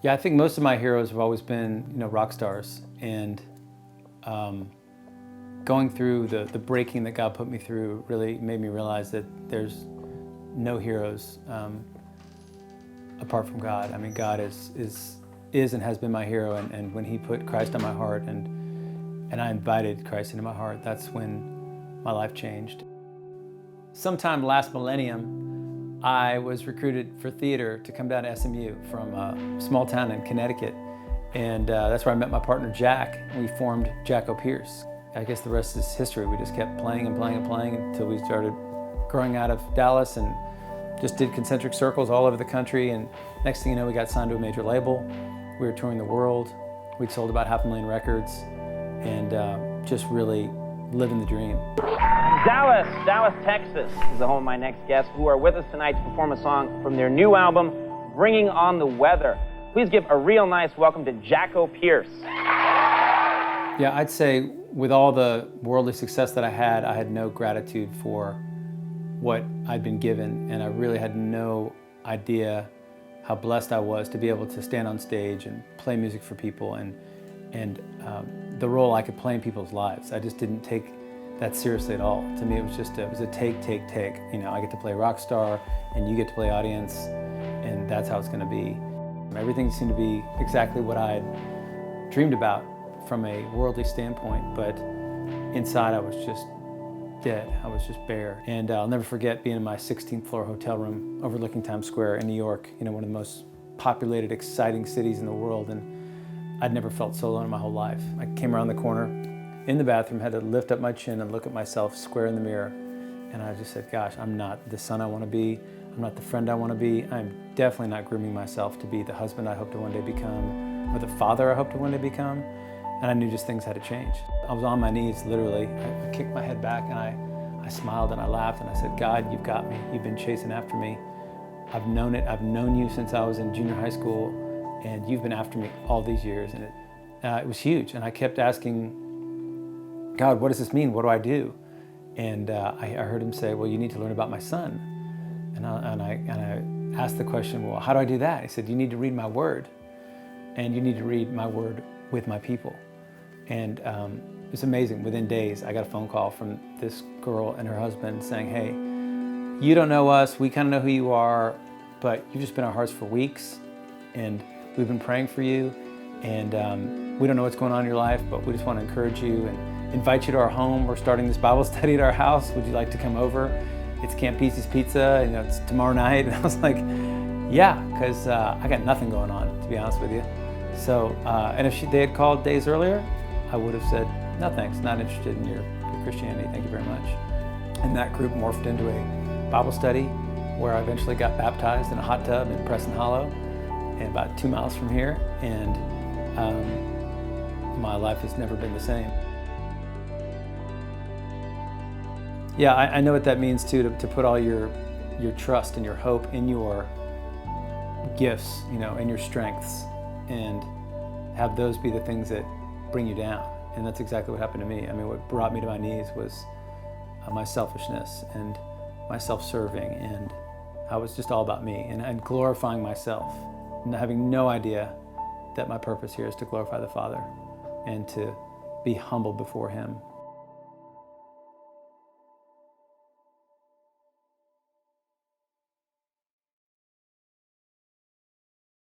Yeah, I think most of my heroes have always been, rock stars. And going through the breaking that God put me through really made me realize that there's no heroes apart from God. I mean, God is and has been my hero. And when He put Christ on my heart and I invited Christ into my heart, that's when my life changed. Sometime last millennium, I was recruited for theater to come down to SMU from a small town in Connecticut. And that's where I met my partner, Jack. We formed Cary Pierce. I guess the rest is history. We just kept playing and playing and playing until we started growing out of Dallas and just did concentric circles all over the country. And next thing you know, we got signed to a major label. We were touring the world. We'd sold about 500,000 records and just really living the dream. Dallas, Texas is the home of my next guest, who are with us tonight to perform a song from their new album, Bringing on the Weather. Please give a real nice welcome to Cary Pierce. Yeah, I'd say with all the worldly success that I had no gratitude for what I'd been given, and I really had no idea how blessed I was to be able to stand on stage and play music for people and the role I could play in people's lives. I just didn't take that seriously at all. To me, it was a take. I get to play rock star, and you get to play audience, and that's how it's going to be. Everything seemed to be exactly what I had dreamed about from a worldly standpoint, but inside I was just dead. I was just bare. And I'll never forget being in my 16th floor hotel room overlooking Times Square in New York, one of the most populated, exciting cities in the world, and I'd never felt so alone in my whole life. I came around the corner in the bathroom, had to lift up my chin and look at myself square in the mirror, and I just said, gosh, I'm not the son I want to be. I'm not the friend I want to be. I'm definitely not grooming myself to be the husband I hope to one day become or the father I hope to one day become. And I knew just things had to change. I was on my knees, literally. I kicked my head back and I smiled and I laughed and I said, God, you've got me. You've been chasing after me. I've known it. I've known you since I was in junior high school, and you've been after me all these years. And it was huge. And I kept asking, God, what does this mean? What do I do? And I heard Him say, well, you need to learn about my son. And I asked the question, well, how do I do that? He said, you need to read my word, and you need to read my word with my people. And it was amazing. Within days, I got a phone call from this girl and her husband saying, hey, you don't know us, we kind of know who you are, but you've just been in our hearts for weeks, and we've been praying for you, and we don't know what's going on in your life, but we just want to encourage you and invite you to our home. We're starting this Bible study at our house. Would you like to come over? It's Camp Pieces Pizza, it's tomorrow night. And I was like, yeah, because I got nothing going on, to be honest with you. So, and if they had called days earlier, I would have said, no thanks, not interested in your Christianity, thank you very much. And that group morphed into a Bible study where I eventually got baptized in a hot tub in Preston Hollow, and about 2 miles from here, and my life has never been the same. Yeah, I know what that means too, to put all your trust and your hope in your gifts, in your strengths, and have those be the things that bring you down. And that's exactly what happened to me. I mean, what brought me to my knees was my selfishness and my self-serving, and how it was just all about me and glorifying myself, and having no idea that my purpose here is to glorify the Father and to be humbled before Him